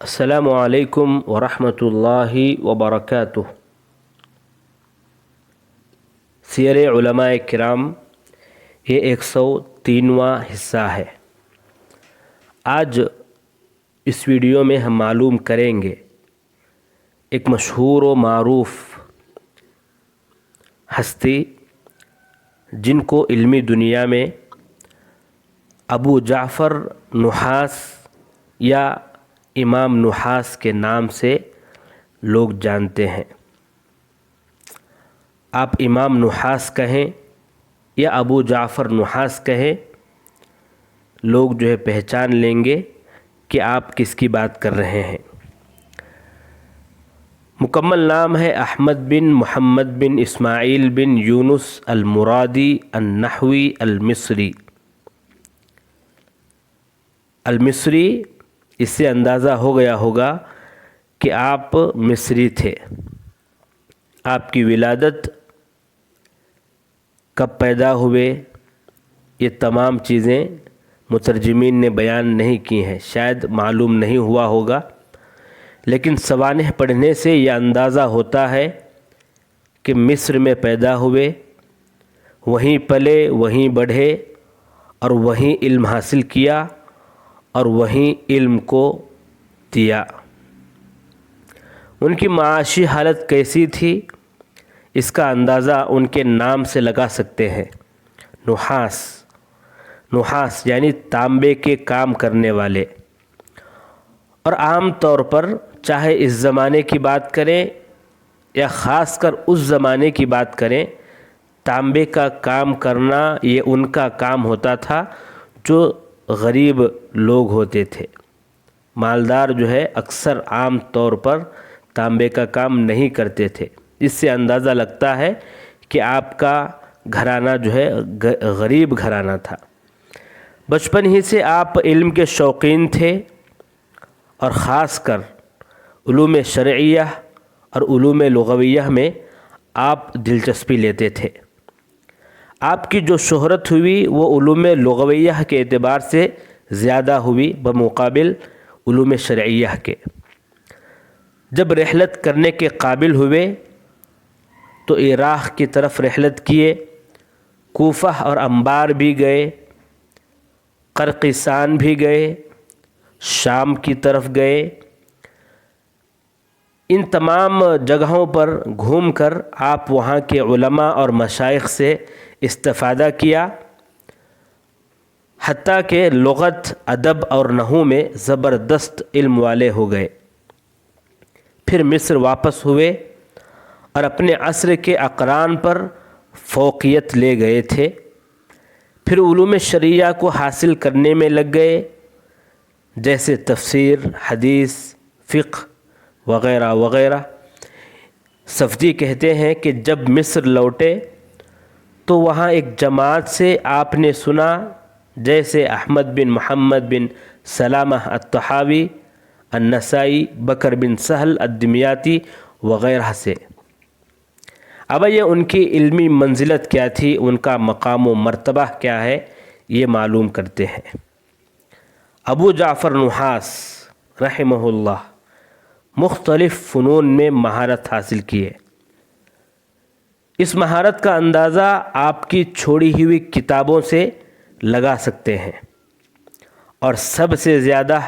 السلام علیکم ورحمۃ اللہ وبرکاتہ۔ سیر علماء کرام، یہ 103واں حصہ ہے۔ آج اس ویڈیو میں ہم معلوم کریں گے ایک مشہور و معروف ہستی جن کو علمی دنیا میں ابو جعفر نحاس یا امام نحاس کے نام سے لوگ جانتے ہیں۔ آپ امام نحاس کہیں یا ابو جعفر نحاس کہیں، لوگ پہچان لیں گے کہ آپ کس کی بات کر رہے ہیں۔ مکمل نام ہے احمد بن محمد بن اسماعیل بن یونس المرادی النحوی المصری۔ المصری، اس سے اندازہ ہو گیا ہوگا کہ آپ مصری تھے۔ آپ کی ولادت، کب پیدا ہوئے، یہ تمام چیزیں مترجمین نے بیان نہیں کی ہیں، شاید معلوم نہیں ہوا ہوگا، لیکن سوانح پڑھنے سے یہ اندازہ ہوتا ہے کہ مصر میں پیدا ہوئے، وہیں پلے، وہیں بڑھے اور وہیں علم حاصل کیا اور وہیں علم کو دیا۔ ان کی معاشی حالت کیسی تھی، اس کا اندازہ ان کے نام سے لگا سکتے ہیں۔ نحاس، نحاس یعنی تانبے کے کام کرنے والے۔ اور عام طور پر چاہے اس زمانے کی بات کریں یا خاص کر اس زمانے کی بات کریں، تانبے کا کام کرنا یہ ان کا کام ہوتا تھا جو غریب لوگ ہوتے تھے۔ مالدار اکثر عام طور پر تانبے کا کام نہیں کرتے تھے۔ اس سے اندازہ لگتا ہے کہ آپ کا گھرانہ غریب گھرانہ تھا۔ بچپن ہی سے آپ علم کے شوقین تھے اور خاص کر علوم شرعیہ اور علوم لغویہ میں آپ دلچسپی لیتے تھے۔ آپ کی جو شہرت ہوئی وہ علوم لغویہ کے اعتبار سے زیادہ ہوئی بمقابل علوم شرعیہ کے۔ جب رحلت کرنے کے قابل ہوئے تو عراق کی طرف رحلت کیے، کوفہ اور انبار بھی گئے، قرقیسان بھی گئے، شام کی طرف گئے۔ ان تمام جگہوں پر گھوم کر آپ وہاں کے علماء اور مشائخ سے استفادہ کیا، حتیٰ کہ لغت، ادب اور نحو میں زبردست علم والے ہو گئے۔ پھر مصر واپس ہوئے اور اپنے عصر کے اقران پر فوقیت لے گئے تھے۔ پھر علوم شرعیہ کو حاصل کرنے میں لگ گئے، جیسے تفسیر، حدیث، فقہ وغیرہ وغیرہ۔ صفدی کہتے ہیں کہ جب مصر لوٹے تو وہاں ایک جماعت سے آپ نے سنا، جیسے احمد بن محمد بن سلامہ الطحاوی، النسائی، بکر بن سہل الدمیاطی وغیرہ سے۔ اب یہ ان کی علمی منزلت کیا تھی، ان کا مقام و مرتبہ کیا ہے، یہ معلوم کرتے ہیں۔ ابو جعفر نحاس رحمہ اللہ مختلف فنون میں مہارت حاصل کیے۔ اس مہارت کا اندازہ آپ کی چھوڑی ہوئی کتابوں سے لگا سکتے ہیں، اور سب سے زیادہ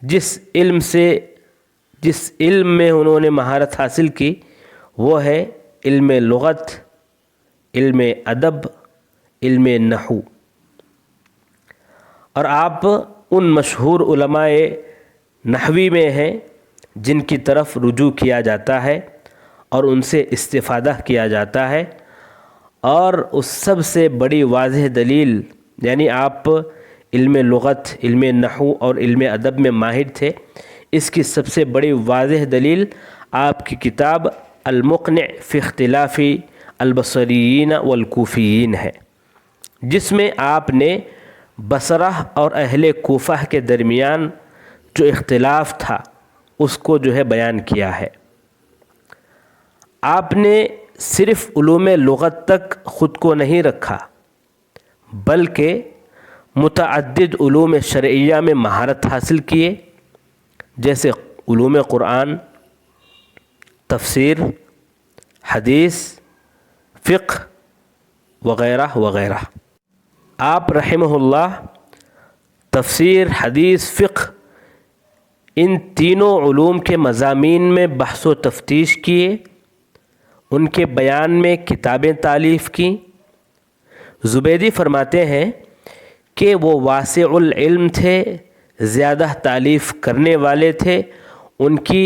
جس علم میں انہوں نے مہارت حاصل کی وہ ہے علم لغت، علم ادب، علم نحو۔ اور آپ ان مشہور علماء نحوی میں ہیں جن کی طرف رجوع کیا جاتا ہے اور ان سے استفادہ کیا جاتا ہے۔ اور اس سب سے بڑی واضح دلیل، یعنی آپ علم لغت، علم نحو اور علم ادب میں ماہر تھے، اس کی سب سے بڑی واضح دلیل آپ کی کتاب المقنع فی اختلاف البصریین والکوفیین ہے، جس میں آپ نے بصرہ اور اہل کوفہ کے درمیان جو اختلاف تھا اس کو بیان کیا ہے۔ آپ نے صرف علوم لغت تک خود کو نہیں رکھا، بلکہ متعدد علوم شرعیہ میں مہارت حاصل کیے، جیسے علوم قرآن، تفسیر، حدیث، فقہ وغیرہ وغیرہ۔ آپ رحمہ اللہ تفسیر، حدیث، فقہ ان تینوں علوم کے مضامین میں بحث و تفتیش کیے، ان کے بیان میں کتابیں تالیف کیں۔ زبیدی فرماتے ہیں کہ وہ واسع العلم تھے، زیادہ تالیف کرنے والے تھے، ان کی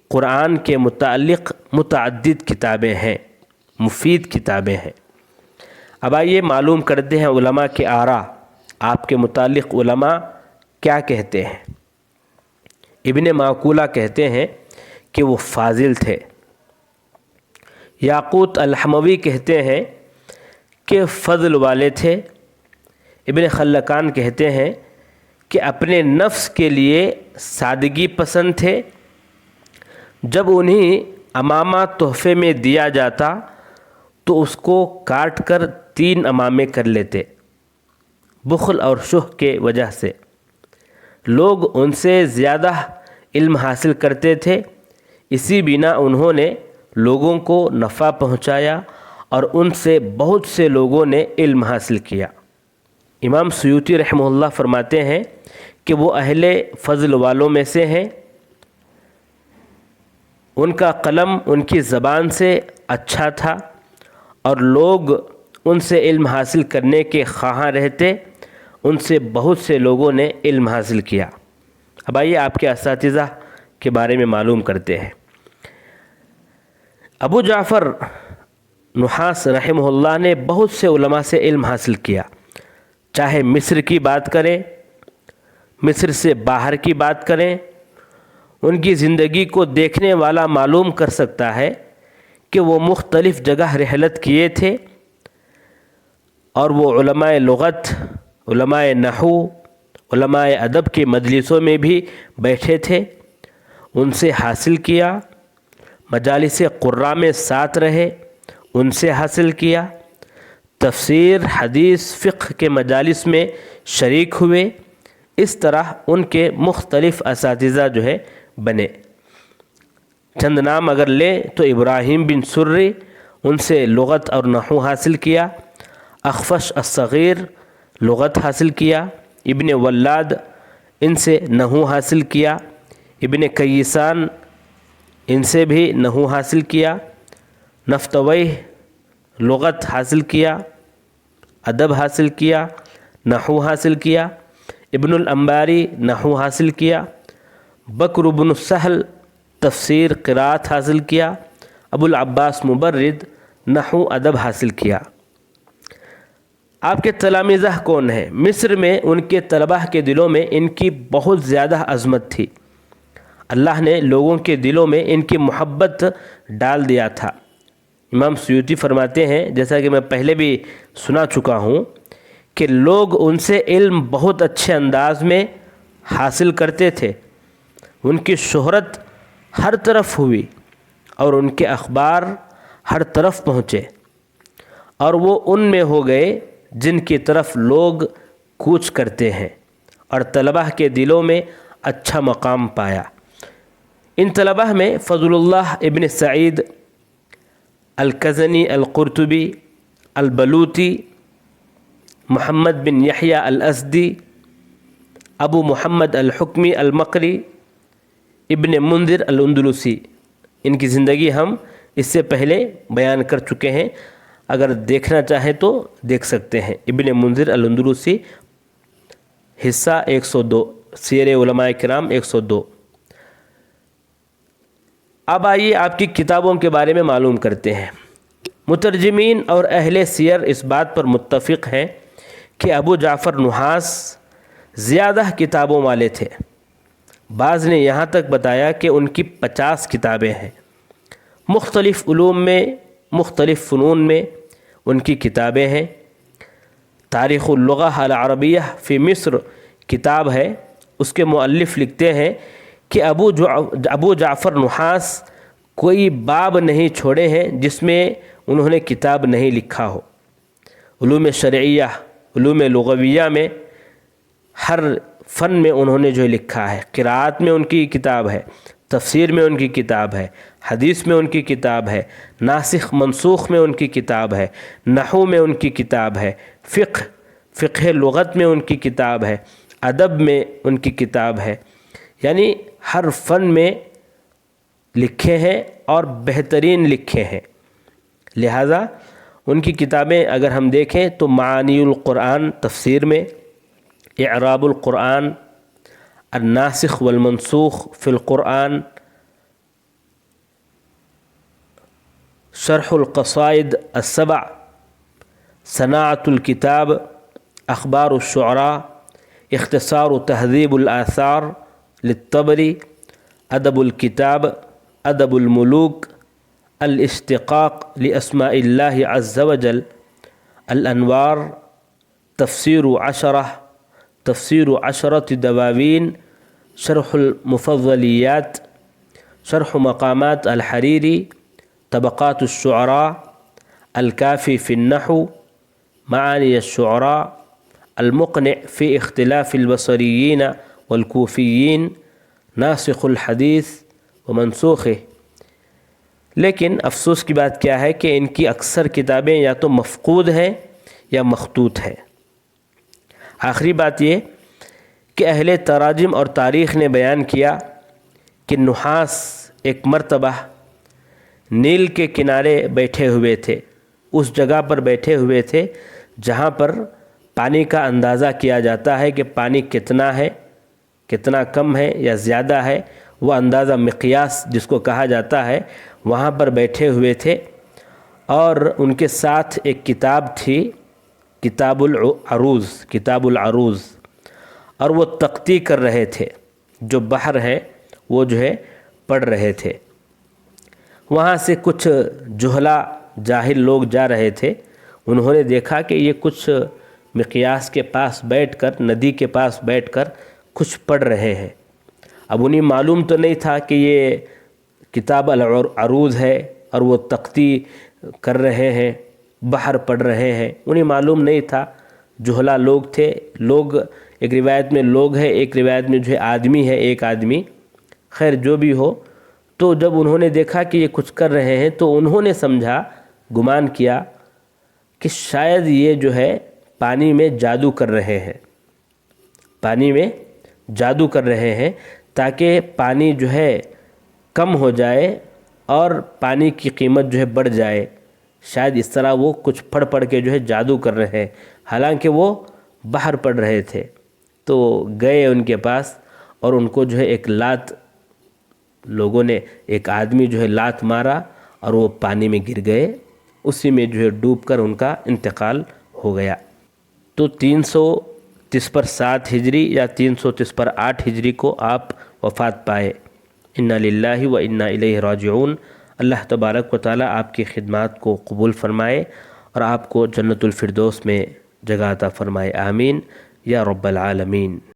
قرآن کے متعلق متعدد کتابیں ہیں، مفید کتابیں ہیں۔ اب آئیے معلوم کرتے ہیں علماء کے آراء، آپ کے متعلق علماء کیا کہتے ہیں۔ ابن معقولہ کہتے ہیں کہ وہ فاضل تھے۔ یاقوت الحموی کہتے ہیں کہ فضل والے تھے۔ ابن خلکان کہتے ہیں کہ اپنے نفس کے لیے سادگی پسند تھے، جب انہیں امامہ تحفے میں دیا جاتا تو اس کو کاٹ کر 3 امامے کر لیتے، بخل اور شح کے وجہ سے۔ لوگ ان سے زیادہ علم حاصل کرتے تھے، اسی بنا انہوں نے لوگوں کو نفع پہنچایا اور ان سے بہت سے لوگوں نے علم حاصل کیا۔ امام سیوطی رحمہ اللہ فرماتے ہیں کہ وہ اہل فضل والوں میں سے ہیں، ان کا قلم ان کی زبان سے اچھا تھا اور لوگ ان سے علم حاصل کرنے کے خواہاں رہتے، ان سے بہت سے لوگوں نے علم حاصل کیا۔ اب آئیے آپ کے اساتذہ کے بارے میں معلوم کرتے ہیں۔ ابو جعفر نحاس رحمہ اللہ نے بہت سے علماء سے علم حاصل کیا، چاہے مصر کی بات کریں، مصر سے باہر کی بات کریں۔ ان کی زندگی کو دیکھنے والا معلوم کر سکتا ہے کہ وہ مختلف جگہ رحلت کیے تھے اور وہ علماء لغت، علماء نحو، علماء ادب کے مجلسوں میں بھی بیٹھے تھے، ان سے حاصل کیا۔ مجالس قراء میں ساتھ رہے، ان سے حاصل کیا۔ تفسیر، حدیث، فقہ کے مجالس میں شریک ہوئے۔ اس طرح ان کے مختلف اساتذہ بنے۔ چند نام اگر لیں تو ابراہیم بن سری، ان سے لغت اور نحو حاصل کیا۔ اخفش الصغیر لغت حاصل کیا۔ ابن ولاد، ان سے نحو حاصل کیا۔ ابن کیسان، ان سے بھی نحو حاصل کیا۔ نفتویہ لغت حاصل کیا، ادب حاصل کیا، نحو حاصل کیا۔ ابن الانباری نحو حاصل کیا۔ بکر بن سہل تفسیر قرات حاصل کیا۔ ابو العباس مبرد نحو ادب حاصل کیا۔ آپ کے تلامذہ کون ہیں؟ مصر میں ان کے طلبہ کے دلوں میں ان کی بہت زیادہ عظمت تھی، اللہ نے لوگوں کے دلوں میں ان کی محبت ڈال دیا تھا۔ امام سیوطی فرماتے ہیں، جیسا کہ میں پہلے بھی سنا چکا ہوں، کہ لوگ ان سے علم بہت اچھے انداز میں حاصل کرتے تھے، ان کی شہرت ہر طرف ہوئی اور ان کے اخبار ہر طرف پہنچے، اور وہ ان میں ہو گئے جن کی طرف لوگ کوچ کرتے ہیں، اور طلبہ کے دلوں میں اچھا مقام پایا۔ ان طلبہ میں فضل اللہ ابن سعید الکزنی القرطبی البلوطی، محمد بن یحییٰ الازدی، ابو محمد الحکمی المقری، ابن منذر الاندلسی، ان کی زندگی ہم اس سے پہلے بیان کر چکے ہیں، اگر دیکھنا چاہیں تو دیکھ سکتے ہیں۔ ابن منذر الاندلسی، حصہ 102، سیر علماء کرام 102۔ اب آئیے آپ کی کتابوں کے بارے میں معلوم کرتے ہیں۔ مترجمین اور اہل سیر اس بات پر متفق ہیں کہ ابو جعفر نحاس زیادہ کتابوں والے تھے۔ بعض نے یہاں تک بتایا کہ ان کی 50 کتابیں ہیں۔ مختلف علوم میں، مختلف فنون میں ان کی کتابیں ہیں۔ تاریخ اللغہ العربیہ فی مصر کتاب ہے، اس کے مؤلف لکھتے ہیں کہ ابو جعفر نحاس کوئی باب نہیں چھوڑے ہیں جس میں انہوں نے کتاب نہیں لکھا ہو۔ علوم شرعیہ، علوم لغویہ میں ہر فن میں انہوں نے جو لکھا ہے، قراءت میں ان کی کتاب ہے، تفسیر میں ان کی کتاب ہے، حدیث میں ان کی کتاب ہے، ناسخ منسوخ میں ان کی کتاب ہے، نحو میں ان کی کتاب ہے، فقہ لغت میں ان کی کتاب ہے، ادب میں ان کی کتاب ہے، یعنی ہر فن میں لکھے ہیں اور بہترین لکھے ہیں۔ لہٰذا ان کی کتابیں اگر ہم دیکھیں تو معانی القرآن تفسیر میں، اعراب القرآن، الناسخ والمنسوخ فی القرآن، شرح القصائد السبع، صناعۃ الکتاب، اخبار الشعراء، اختصار تہذیب الآثار للطبری، ادب الکتاب، ادب الملوک، الاشتقاق لاسماء اللہ عز وجل، الانوار، تفسیر عشرۃ دواوین، شرح المفضلیات، شرح مقامات الحریری، طبقات الشعراء، الکافی فی النحو، معانی الشعراء، المقنع فی اختلاف البصریین والکوفیین، ناسخ الحدیث و منسوخہ۔ لیکن افسوس کی بات کیا ہے کہ ان کی اکثر کتابیں یا تو مفقود ہیں یا مخطوط ہیں۔ آخری بات یہ کہ اہل تراجم اور تاریخ نے بیان کیا کہ نحاس ایک مرتبہ نیل کے کنارے بیٹھے ہوئے تھے، اس جگہ پر بیٹھے ہوئے تھے جہاں پر پانی کا اندازہ کیا جاتا ہے کہ پانی کتنا ہے، کتنا کم ہے یا زیادہ ہے، وہ اندازہ مقیاس جس کو کہا جاتا ہے، وہاں پر بیٹھے ہوئے تھے، اور ان کے ساتھ ایک کتاب تھی، کتاب العروض، اور وہ تختی کر رہے تھے، جو بحر ہے وہ جو ہے پڑھ رہے تھے۔ وہاں سے کچھ جہلا جاہل لوگ جا رہے تھے، انہوں نے دیکھا کہ یہ کچھ مقیاس کے پاس بیٹھ کر، ندی کے پاس بیٹھ کر کچھ پڑھ رہے ہیں۔ اب انہیں معلوم تو نہیں تھا کہ یہ کتاب العروض ہے اور وہ تختی کر رہے ہیں، بحر پڑھ رہے ہیں، انہیں معلوم نہیں تھا، جہلا لوگ تھے۔ لوگ ایک روایت میں لوگ ہے، ایک روایت میں جو ہے آدمی ہے، ایک آدمی، خیر جو بھی ہو۔ تو جب انہوں نے دیکھا کہ یہ کچھ کر رہے ہیں تو انہوں نے سمجھا، گمان کیا کہ شاید یہ جو ہے پانی میں جادو کر رہے ہیں، پانی میں جادو کر رہے ہیں تاکہ پانی جو ہے کم ہو جائے اور پانی کی قیمت جو ہے بڑھ جائے، شاید اس طرح وہ کچھ پڑھ کے جو ہے جادو کر رہے ہیں، حالانکہ وہ بحر پڑھ رہے تھے۔ تو گئے ان کے پاس اور ان کو جو ہے ایک لات، لوگوں نے ایک آدمی جو ہے لات مارا اور وہ پانی میں گر گئے، اسی میں جو ہے ڈوب کر ان کا انتقال ہو گیا۔ تو 330 پر 7 ہجری یا 330 پر 8 ہجری کو آپ وفات پائے۔ انا للہ و انا الیہ راجعون۔ اللہ تبارک و تعالیٰ آپ کی خدمات کو قبول فرمائے اور آپ کو جنت الفردوس میں جگہ عطا فرمائے، آمین یا رب العالمین۔